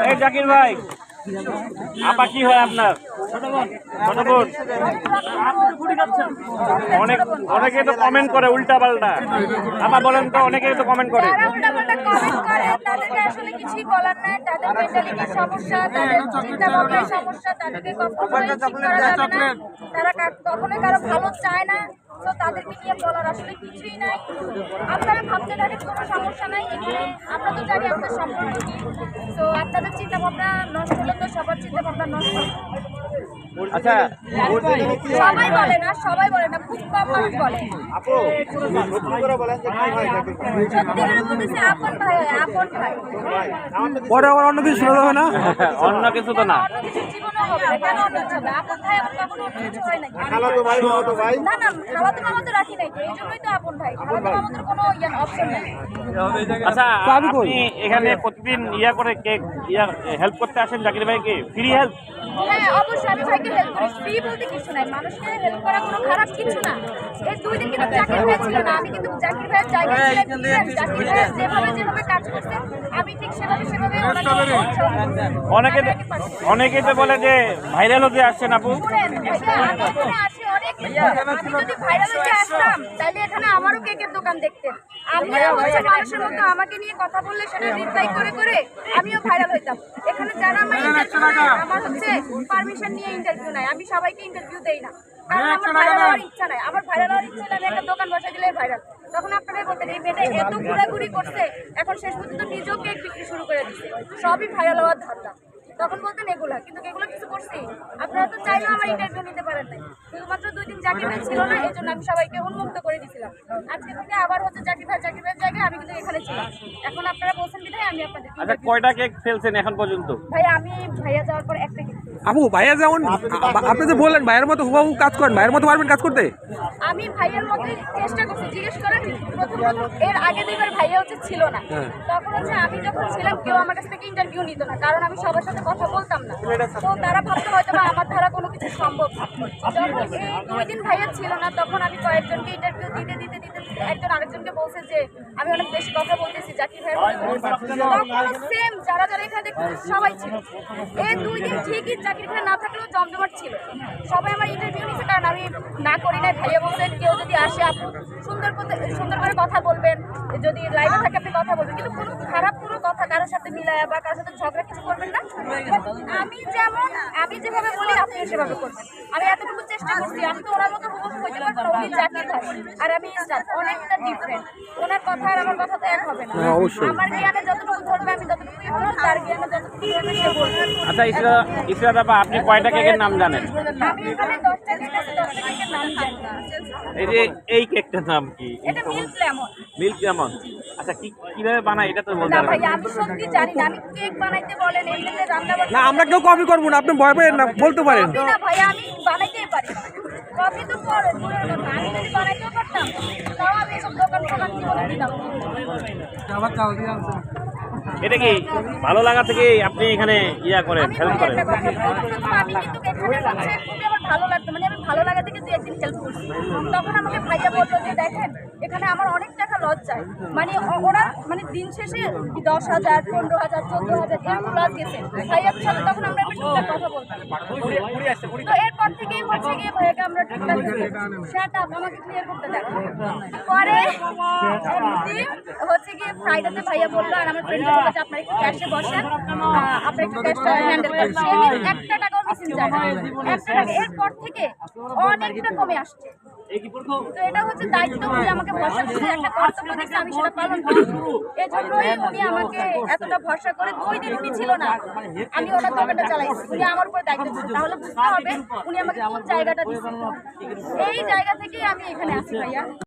এই জাকির ভাই, আপা কি হয় আপনার? ছোট বোন। অনেকে তো কমেন্ট করে উল্টা পাল্টা। আপা বলেন তো, অনেকে তো কমেন্ট করে। তাদেরকে আসলে কিছুই বলার নাই। তাদের মেন্টালিটির সমস্যা, তাদের চিন্তা ভাবনার সমস্যা, তাদেরকে কখনোই ঠিক করা যাবে না। তারা কখনোই কারো ভালো চায় না। তো তাদেরকে নিয়ে বলার আসলে কিছুই নাই। আপনারা ভাবতে থাকেন কোনো সমস্যা নাই, এখানে আমরা তো জানি আমাদের সম্পর্ক কি। তো আপনাদের চিন্তা ভাবনা নষ্ট হলে তো সবার চিন্তা ভাবনা নষ্ট হবে। আচ্ছা, সবাই বলে না, সবাই বলে না, খুব কম মানুষ বলে। সত্যি করে বলতেছে আপন ভাই হয়, আপন ভাই। পরে আবার অন্য কিছু শোনা যাবে না। অন্য কিছু তো না। অন্য কিছু জীবনে হবে না, কেন অন্য কিছু হবে? আপন ভাই এমন কখনো অন্য কিছু হয় নাকি? না না, খালাতো মামা তো রাখি নাই, এই জন্যই তো আপন ভাই। খালাতো মামাদের কোনো অপশন নেই। আচ্ছা, আপনি এখানে প্রতিদিন করে কেক হেল্প করতে আসেন জাকির ভাইকে? Free help? হ্যাঁ, অবশ্যই আমি ভাইকে হেল্প করি। ফ্রি বলতে কিছু নাই, মানুষকে হেল্প করা কোনো খারাপ কিছু না। এই 2 দিন কিন্তু জাকির ভাই ছিল না, আমি কিন্তু জাকির ভাইয়ের জায়গায় ছিলাম। জাকির ভাই যেভাবে কাজ করছে, আমি ঠিক সেভাবে অনেকে তো বলে যে ভাইরাল হতে আসছেন আপু। আমি যদি ভাইরাল হতে আসতাম তাহলে এখানে আমারও কেকের দোকান দেখতেন। আমিও হচ্ছে মানুষের মতো আমাকে নিয়ে কথা বললে সেটা রিপ্লাই করে আমিও ভাইরাল হইতাম। এখানে যারা আমার ইন্টারভিউ নেয়, আমার হচ্ছে পারমিশন নিয়ে ইন্টারভিউ নেয়, আমি সবাইকে ইন্টারভিউ দেই না, কারণ আমার ভাইরাল হওয়ার ইচ্ছা নাই। আমার ভাইরাল হওয়ার ইচ্ছা হলে আমি একটা দোকান বসা দিলে ভাইরাল। তখন আপনারাই বলতেন এই মেয়েটা এত ঘোরাঘুরি করছে, এখন শেষ পর্যন্ত নিজেও কেক বিক্রি শুরু করে দিচ্ছে, সবই ভাইরাল হওয়ার ধান্দা। তখন বলতেন এগুলা, কিন্তু এগুলো কিছু করছি? আপনারা তো চাইলেও আমার ইন্টারভিউ নিতে পারেন নাই। শুধুমাত্র 2 দিন জাকির ভাই ছিল না, এই জন্য আমি সবাইকে উন্মুক্ত করে দিয়েছিলাম। আজকে থেকে আবার হচ্ছে জাকির ভাইয়ের জায়গায় আমি কিন্তু এখানে ছিলাম। এখন আপনারা বলছেন বিধায় আমি আপনাদের। আচ্ছা, কয়টা কেক ফেলছেন এখন পর্যন্ত? ভাই আমি ভাইয়া যাওয়ার পর একটা কেক। আপু ভাইয়া যেমন আপনি যে বললেন ভাইয়ের মতো হুবাহু কাজ করেন, ভাইয়ের মতো পারবেন কাজ করতে? আমি ভাইয়ের মতোই চেষ্টা করছি। জিজ্ঞেস করেন প্রথম এর আগে 2বার ভাইয়া ছিল না, তখন আমি যখন ছিলাম কেউ আমার কাছ থেকে ইন্টারভিউ নিত না, কারণ আমি সবার সাথে কথা বলতাম না। তো তারা ভাবতো হয়তো বা আমার দ্বারা কোনো কিছু সম্ভব না। যখন এই 2 দিন ভাইয়া ছিল না, তখন আমি কয়েকজনকে ইন্টারভিউ দিতে একজন আরেকজনকে বলছে যে আমি অনেক বেশি কথা বলতেছি, জাকির ভাইয়ের মতো। সেম যারা এখানে দেখতেছে সবাই ছিল। এই 2 দিন ঠিকই জাকির ভাই না থাকলেও জমজমাট ছিল, সবাই আমার ইন্টারভিউ নিচ্ছে, কারণ আমি না করি না। ভাইয়া বলছেন কেউ যদি আসে আপু সুন্দর করে কথা বলবেন, যদি লাইভে থাকে আপনি কথা বলবেন, কিন্তু কোনো খারাপ কোনো কথা কারোর সাথে মিলায়া বা কারোর সাথে ঝগড়া কিছু করবেন না। আমি যেভাবে বলি আপনি সেভাবে করবেন। আমি এতটুকু চেষ্টা করছি। আমি তো ওনার মতো হুবহু হইতে পারবো না, উনি জাকির ভাই আর আমি ইসরাত, অনেকটা ডিফারেন্ট। ওনার কথা আর আমার কথা তো এক হবে না। আমার জ্ঞানে যতটুকু ধরবে আমি ততটুকুই বলবো, তার জ্ঞানে যতটুকু ধরবে সে বলবে। আচ্ছা ইসরাত আপা, আপনি কয়টা কেকের নাম জানেন? আমি এখানে 10টা কেক আছে, 10টা কেকের নাম জানি না। এই কেকটার নাম কি? এটা মিল্ক লেমন। Milk lemon. আচ্ছা, কিভাবে বানায় এটা তো বলতে না পারবেন? ভাই, আমি সত্যি জানি না। আমি কেক বানাইতে বলেন, এমনিতে রান্না না, আমরা কেউ কপি করবো না, আপনি ভয় পেয়েন না, বলতে পারেন। কপি না ভাই, আমি বানাইতেই পারি। কপি তো পরে দূরের কথা, আমি যদি বানাইতেও পারতাম তাও আমি এসব দোকান জীবনে দিতাম। এটা কি ভালো লাগা থেকে আপনি এখানে করেন, হেল্প করেন? আমি কিন্তু এখানে হচ্ছে খুবই আমার ভালো লাগতো, মানে আমি ভালো লাগা থেকে 2-1 দিন হেল্প করছি। তখন আমাকে ভাইয়া বললো যে দেখেন এখানে আমার অনেক টাকা লস যায়, মানে ওরা মানে দিন শেষে 10,000, 15,000, 14,000 এরকম লস গেছে। ভাইয়ার সাথে তখন আমরা টুকটাক কথা বলতাম। তো এরপর থেকেই হচ্ছে গিয়ে ভাইয়াকে আমরা টুকটাক শাট আপ, আমাকে ক্লিয়ার করতে দেন। পরে একদিন হচ্ছে গিয়ে ফ্রাইডেতে ভাইয়া বললো আর আমার ফ্রেন্ডকে বললো যে আপনার একটু ক্যাশে বসেন, আপনার একটু ক্যাশটা হ্যান্ডেল করেন। সেদিন 1 টাকাও মিসিং যায় না, 1 টাকা। এরপর থেকে অনেকটা কমে আসছে। তো এটা হচ্ছে দায়িত্ব, উনি আমাকে ভরসা দিচ্ছে, একটা কর্তব্য দিচ্ছে, আমি সেটা পালন করি। এজন্যই উনি আমাকে এতটা ভরসা করে 2 দিন উনি ছিল না, আমি ওনার দোকানটা চালাইছি। উনি আমার উপর দায়িত্ব দিচ্ছে, তাহলে বুঝতে হবে উনি আমাকে কোন জায়গাটা দিচ্ছে। এই জায়গা থেকেই আমি এখানে আছি ভাইয়া।